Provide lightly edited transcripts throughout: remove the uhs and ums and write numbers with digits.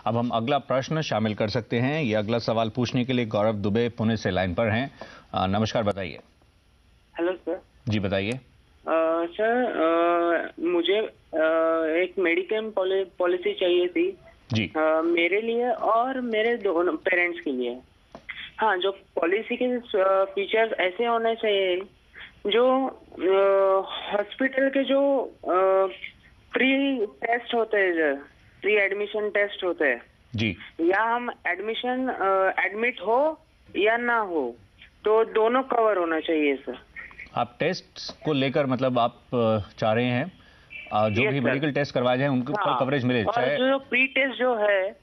अब हम अगला प्रश्न शामिल कर सकते हैं। ये अगला सवाल पूछने के लिए गौरव दुबे पुणे से लाइन पर हैं। नमस्कार, बताइए। Hello sir. जी बताइए। सर मुझे एक मेडिक्लेम पॉलिसी चाहिए थी जी। मेरे लिए और मेरे दोनों पेरेंट्स के लिए। हाँ, जो पॉलिसी के फीचर्स ऐसे होने चाहिए जो हॉस्पिटल के जो प्री टेस्ट होते हैं, प्री एडमिशन टेस्ट होते हैं जी, या हम एडमिट हो या ना हो, तो दोनों कवर होना चाहिए सर। आप टेस्ट को लेकर मतलब आप चाह रहे हैं जो भी मेडिकल टेस्ट करवाए जाए उनके ऊपर कवरेज मिले, चाहे जो प्री टेस्ट जो है।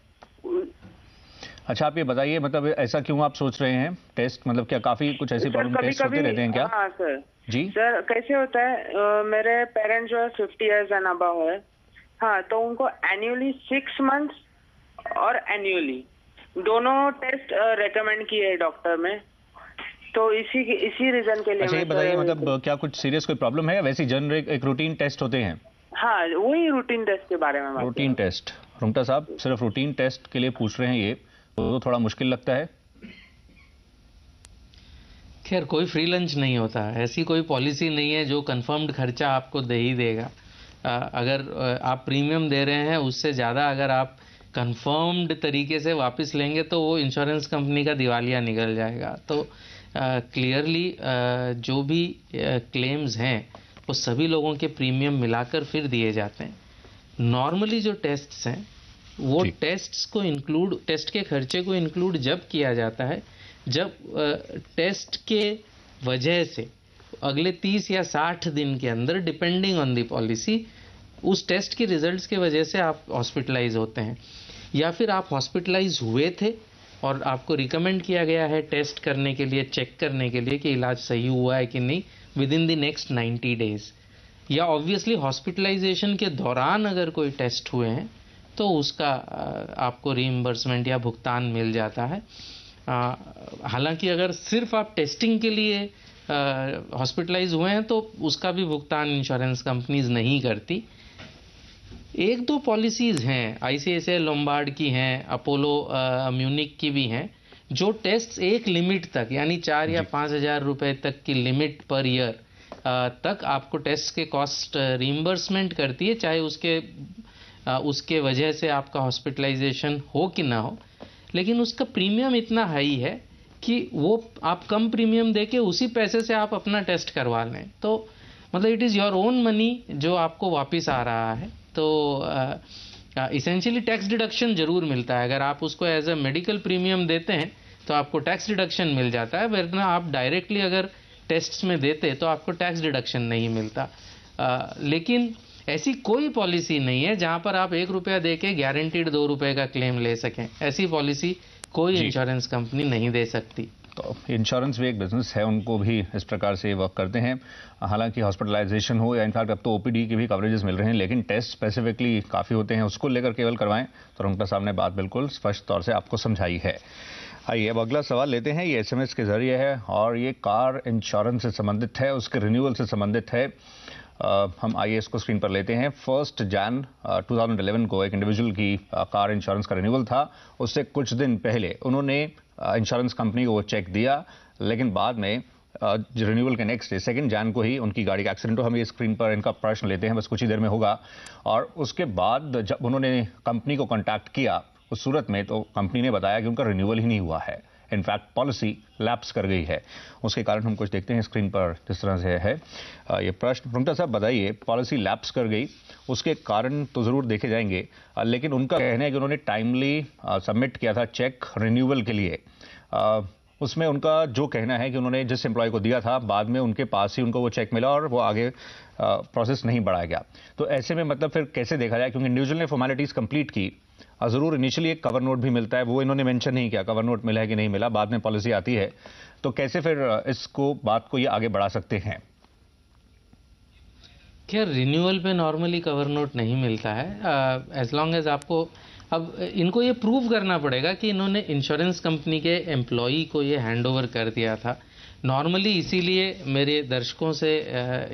अच्छा, आप ये बताइए, मतलब ऐसा क्यों आप सोच रहे हैं? टेस्ट मतलब क्या काफी कुछ ऐसी प्रॉब्लम टेस्ट होते रहते हैं क्या? हाँ सर। जी सर, कैसे होता है, मेरे पेरेंट्स जो है 50 इयर्स एंड अबव है। हाँ, तो उनको एनुअली 6 मंथ्स और एनुअली दोनों टेस्ट रेकमेंड किए है डॉक्टर में, तो इसी रीजन के लिए। अच्छा, ये बताइए, मतलब क्या कुछ सीरियस कोई प्रॉब्लम है या वैसे जनरल एक रूटीन टेस्ट होते हैं? हाँ, वही रूटीन टेस्ट के बारे में। रूटीन टेस्ट, रुंगटा साहब सिर्फ रूटीन टेस्ट के लिए पूछ रहे हैं, ये तो थोड़ा मुश्किल लगता है। खैर, कोई फ्री लंच नहीं होता, ऐसी कोई पॉलिसी नहीं है जो कंफर्म्ड खर्चा आपको दे ही देगा। अगर आप प्रीमियम दे रहे हैं उससे ज़्यादा अगर आप कंफर्म्ड तरीके से वापस लेंगे तो वो इंश्योरेंस कंपनी का दिवालिया निकल जाएगा। तो क्लियरली जो भी क्लेम्स हैं वो सभी लोगों के प्रीमियम मिलाकर फिर दिए जाते हैं। नॉर्मली जो टेस्ट्स हैं वो टेस्ट्स को इंक्लूड, टेस्ट के खर्चे को इंक्लूड जब किया जाता है जब टेस्ट के वजह से अगले 30 या 60 दिन के अंदर, डिपेंडिंग ऑन द पॉलिसी, उस टेस्ट के रिजल्ट्स के वजह से आप हॉस्पिटलाइज होते हैं, या फिर आप हॉस्पिटलाइज हुए थे और आपको रिकमेंड किया गया है टेस्ट करने के लिए, चेक करने के लिए कि इलाज सही हुआ है कि नहीं with in the next 90 days, या ऑब्वियसली हॉस्पिटलाइजेशन के दौरान अगर कोई टेस्ट हुए हैं तो उसका आपको रीइंबर्समेंट या भुगतान मिल जाता है। हालांकि अगर सिर्फ आप टेस्टिंग के लिए हॉस्पिटलाइज हुए हैं तो उसका भी भुगतान इंश्योरेंस कंपनीज नहीं करती। एक दो पॉलिसीज हैं, आईसीआईसीआई लोम्बार्ड की हैं, अपोलो म्यूनिक की भी हैं, जो टेस्ट एक लिमिट तक, यानी 4 या 5 हजार रुपए तक की लिमिट पर ईयर तक आपको टेस्ट के कॉस्ट रीइंबर्समेंट करती है, चाहे उसके वजह से आपका हॉस्पिटलाइजेशन हो कि ना हो। लेकिन उसका प्रीमियम इतना हाई है कि वो आप कम प्रीमियम देके उसी पैसे से आप अपना टेस्ट करवा लें, तो मतलब it is your own money जो आपको वापस आ रहा है। तो इसेंशियली टैक्स डिडक्शन जरूर मिलता है। अगर आप उसको एज अ मेडिकल प्रीमियम देते हैं तो आपको टैक्स डिडक्शन मिल जाता है, वरना आप डायरेक्टली अगर टेस्ट्स में देते तो आपको टैक्स डिडक्शन नहीं मिलता। लेकिन ऐसी कोई पॉलिसी नहीं है जहां पर आप 1 रुपया देके गारंटीड 2 रुपए का क्लेम ले सकें। ऐसी पॉलिसी कोई इंश्योरेंस कंपनी नहीं दे सकती। तो इंश्योरेंस भी एक बिजनेस है, उनको भी इस प्रकार से वर्क करते हैं। हालांकि हॉस्पिटलाइजेशन हो या इनफैक्ट अब तो ओपीडी के भी कवरेजेस मिल रहे हैं, लेकिन टेस्ट स्पेसिफिकली काफ़ी होते हैं, उसको लेकर केवल करवाएं। तो रुंगटा साहब ने बात बिल्कुल स्पष्ट तौर से आपको समझाई है। आइए अब अगला सवाल लेते हैं। ये एसएमएस के जरिए है और ये कार इंश्योरेंस से संबंधित है, उसके रिन्यूअल से संबंधित है। हम आइए इसको स्क्रीन पर लेते हैं। 1 जनवरी 2011 को एक इंडिविजुअल की कार इंश्योरेंस का रिन्यूअल था। उससे कुछ दिन पहले उन्होंने इंश्योरेंस कंपनी को वो चेक दिया, लेकिन बाद में रिन्यूअल के नेक्स्ट डे 2 जनवरी को ही उनकी गाड़ी का एक्सीडेंट हो। हम ये स्क्रीन पर इनका प्रश्न लेते हैं, बस कुछ ही देर में होगा। और उसके बाद जब उन्होंने कंपनी को कॉन्टैक्ट किया उस सूरत में, तो कंपनी ने बताया कि उनका रिन्यूअल ही नहीं हुआ है, इनफैक्ट पॉलिसी लैप्स कर गई है। उसके कारण हम कुछ देखते हैं स्क्रीन पर जिस तरह से है ये प्रश्न। रुंगटा साहब बताइए, पॉलिसी लैप्स कर गई, उसके कारण तो जरूर देखे जाएंगे, लेकिन उनका कहना है कि उन्होंने टाइमली सबमिट किया था चेक रिन्यूअल के लिए। उसमें उनका जो कहना है कि उन्होंने जिस एम्प्लॉय को दिया था बाद में उनके पास ही उनको वो चेक मिला और वो आगे प्रोसेस नहीं बढ़ाया गया। तो ऐसे में मतलब फिर कैसे देखा जाए, क्योंकि इंडिविजुअल ने फॉर्मेलिटीज कंप्लीट की, जरूर इनिशियली एक कवर नोट भी मिलता है, वो इन्होंने मेंशन नहीं किया कवर नोट मिला है कि नहीं मिला, बाद में पॉलिसी आती है, तो कैसे फिर इसको बात को ये आगे बढ़ा सकते हैं? खैर, रिन्यूअल पे नॉर्मली कवर नोट नहीं मिलता है, एज लॉन्ग एज आपको, अब इनको ये प्रूव करना पड़ेगा कि इन्होंने इंश्योरेंस कंपनी के एम्प्लॉई को ये हैंड ओवर कर दिया था नॉर्मली। इसीलिए मेरे दर्शकों से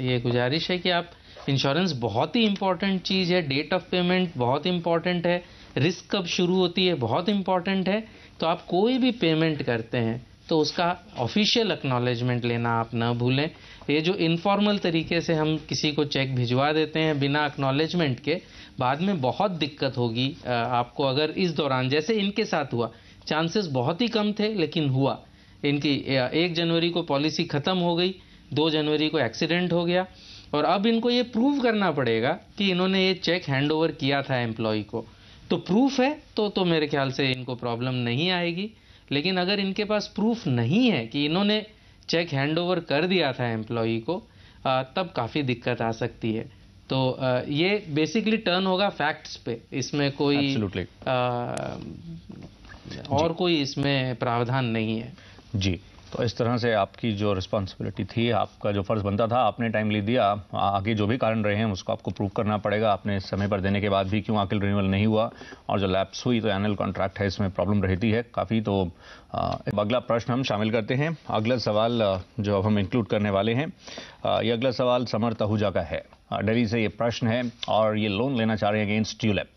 ये गुजारिश है कि आप, इंश्योरेंस बहुत ही इंपॉर्टेंट चीज़ है, डेट ऑफ पेमेंट बहुत इंपॉर्टेंट है, रिस्क कब शुरू होती है बहुत इंपॉर्टेंट है। तो आप कोई भी पेमेंट करते हैं तो उसका ऑफिशियल एक्नॉलेजमेंट लेना आप न भूलें। ये जो इनफॉर्मल तरीके से हम किसी को चेक भिजवा देते हैं बिना एक्नॉलेजमेंट के, बाद में बहुत दिक्कत होगी आपको। अगर इस दौरान जैसे इनके साथ हुआ, चांसेस बहुत ही कम थे लेकिन हुआ, इनकी 1 जनवरी को पॉलिसी खत्म हो गई, 2 जनवरी को एक्सीडेंट हो गया और अब इनको ये प्रूव करना पड़ेगा कि इन्होंने ये चेक हैंड ओवर किया था एम्प्लॉय को। तो प्रूफ है तो मेरे ख्याल से इनको प्रॉब्लम नहीं आएगी। लेकिन अगर इनके पास प्रूफ नहीं है कि इन्होंने चेक हैंड ओवर कर दिया था एम्प्लॉय को, तब काफ़ी दिक्कत आ सकती है। तो ये बेसिकली टर्न होगा फैक्ट्स पे, इसमें कोई और कोई इसमें प्रावधान नहीं है जी। तो इस तरह से आपकी जो रिस्पॉन्सिबिलिटी थी, आपका जो फर्ज बनता था, आपने टाइमली दिया। आगे जो भी कारण रहे हैं उसको आपको प्रूव करना पड़ेगा। आपने समय पर देने के बाद भी क्यों आखिर रिन्यूअल नहीं हुआ, और जो लैप्स हुई तो एनुअल कॉन्ट्रैक्ट है, इसमें प्रॉब्लम रहती है काफ़ी। तो अगला प्रश्न हम शामिल करते हैं। अगला सवाल जो अब हम इंक्लूड करने वाले हैं, ये अगला सवाल समर तहूजा का है। दिल्ली से ये प्रश्न है और ये लोन लेना चाह रहे हैं अगेंस्ट यूलिप।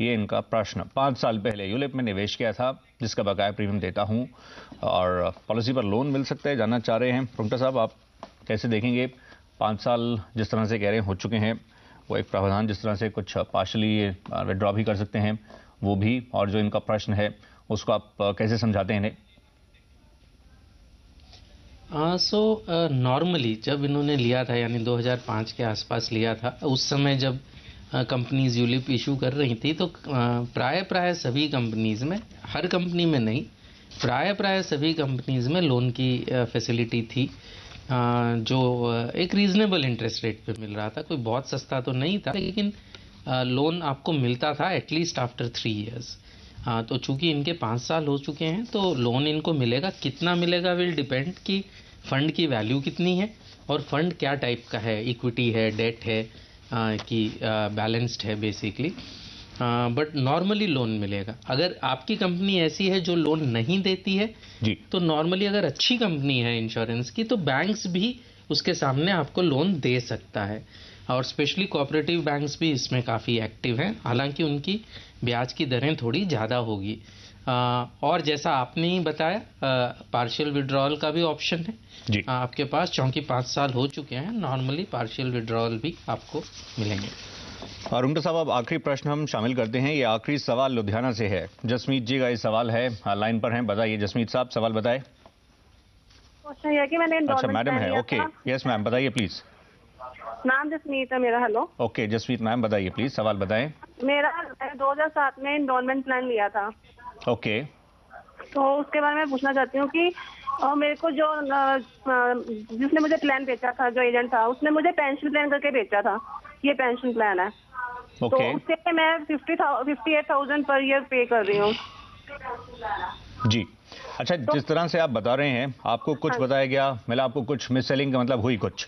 ये इनका प्रश्न, 5 साल पहले यूलिप में निवेश किया था जिसका बकाया प्रीमियम देता हूं और पॉलिसी पर लोन मिल सकता है, जानना चाह रहे हैं। रुंगटा साहब, आप कैसे देखेंगे? 5 साल जिस तरह से कह रहे हैं हो चुके हैं, वो एक प्रावधान जिस तरह से कुछ पार्शली विड्रॉ भी कर सकते हैं वो भी, और जो इनका प्रश्न है उसको आप कैसे समझाते हैं इन्हें? नॉर्मली जब इन्होंने लिया था, यानी 2005 के आसपास लिया था, उस समय जब कंपनीज यूलिप इशू कर रही थी तो प्राय सभी कंपनीज में, हर कंपनी में नहीं, प्राय सभी कंपनीज में लोन की फैसिलिटी थी, जो एक रीजनेबल इंटरेस्ट रेट पे मिल रहा था। कोई बहुत सस्ता तो नहीं था, लेकिन लोन आपको मिलता था एटलीस्ट आफ्टर 3 इयर्स। तो चूंकि इनके 5 साल हो चुके हैं तो लोन इनको मिलेगा। कितना मिलेगा विल डिपेंड कि फंड की वैल्यू कितनी है और फंड क्या टाइप का है, इक्विटी है, डेट है, कि बैलेंस्ड है बेसिकली। बट नॉर्मली लोन मिलेगा। अगर आपकी कंपनी ऐसी है जो लोन नहीं देती है जी, तो नॉर्मली अगर अच्छी कंपनी है इंश्योरेंस की तो बैंक्स भी उसके सामने आपको लोन दे सकता है, और स्पेशली कोऑपरेटिव बैंक्स भी इसमें काफ़ी एक्टिव हैं। हालांकि उनकी ब्याज की दरें थोड़ी ज़्यादा होगी। और जैसा आपने ही बताया, पार्शियल विड्रॉल का भी ऑप्शन है जी आपके पास, क्योंकि 5 साल हो चुके हैं। नॉर्मली पार्शियल विड्रॉल भी आपको मिलेंगे। रुंगटा साहब, अब आखिरी प्रश्न हम शामिल करते हैं। ये आखिरी सवाल लुधियाना से है। जसमीत जी का ये सवाल है, लाइन पर हैं, बताइए जसमीत साहब, सवाल बताएं। क्वेश्चन ये है कि मैंने अच्छा मैडम है, ओके, यस मैम, बताइए प्लीज। नाम जसमीत है मेरा। हेलो, ओके जसमीत मैम, बताइए प्लीज, सवाल बताएं। मेरा 2007 में इंडोलमेंट प्लान लिया था। ओके, तो उसके बारे में पूछना चाहती हूँ कि मेरे को जो जिसने मुझे प्लान बेचा था, जो एजेंट था, उसने मुझे पेंशन प्लान करके बेचा था। ये पेंशन प्लान है। तो उसके लिए मैं 58,000 पर ईयर पे कर रही हूँ जी। अच्छा, जिस तरह से आप बता रहे हैं, आपको कुछ बताया गया, मतलब आपको कुछ मिस सेलिंग का मतलब हुई कुछ।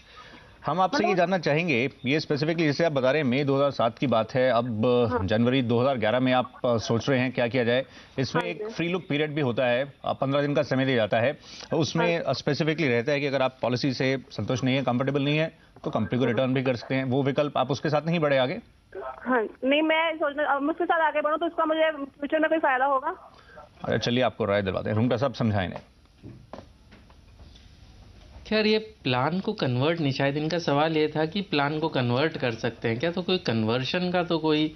हम आपसे ये जानना चाहेंगे, ये स्पेसिफिकली जैसे आप बता रहे हैं मई 2007 की बात है, अब जनवरी 2011 में आप सोच रहे हैं क्या किया जाए। इसमें एक फ्री लुक पीरियड भी होता है, 15 दिन का समय दिया जाता है। उसमें स्पेसिफिकली रहता है कि अगर आप पॉलिसी से संतुष्ट नहीं है, कंफर्टेबल नहीं है, तो कंपनी को रिटर्न भी कर सकते हैं। वो विकल्प आप उसके साथ नहीं बढ़े आगे? हाँ, नहीं, मैं सोच रहा हूँ उसके साथ आगे बढ़ूँ तो इसका मुझे फ्यूचर में कोई फायदा होगा? अरे चलिए, आपको राय दिलवाते हैं। रुंगटा साहब, समझाएं। खैर, ये प्लान को कन्वर्ट नहीं, शायद इनका सवाल ये था कि प्लान को कन्वर्ट कर सकते हैं क्या। तो कोई कन्वर्शन का तो कोई,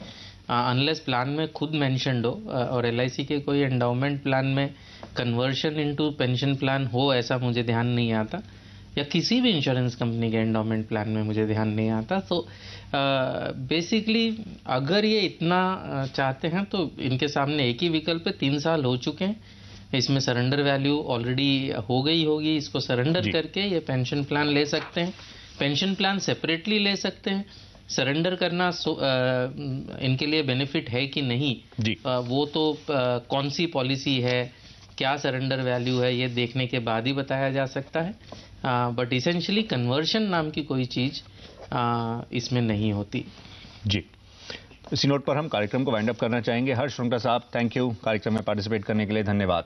अनलेस प्लान में खुद मेंशन्ड हो, और LIC के कोई एंडाउमेंट प्लान में कन्वर्शन इनटू पेंशन प्लान हो, ऐसा मुझे ध्यान नहीं आता, या किसी भी इंश्योरेंस कंपनी के एंडाउमेंट प्लान में मुझे ध्यान नहीं आता। तो बेसिकली अगर ये इतना चाहते हैं तो इनके सामने एक ही विकल्प है। 3 साल हो चुके हैं, इसमें सरेंडर वैल्यू ऑलरेडी हो गई होगी, इसको सरेंडर करके ये पेंशन प्लान ले सकते हैं। पेंशन प्लान सेपरेटली ले सकते हैं। सरेंडर करना इनके लिए बेनिफिट है कि नहीं जी, वो तो कौन सी पॉलिसी है, क्या सरेंडर वैल्यू है, ये देखने के बाद ही बताया जा सकता है। बट इसेंशियली कन्वर्शन नाम की कोई चीज़ इसमें नहीं होती जी। इसी नोट पर हम कार्यक्रम को वाइंड अप करना चाहेंगे। हर्ष रुंगटा साहब, थैंक यू कार्यक्रम में पार्टिसिपेट करने के लिए, धन्यवाद।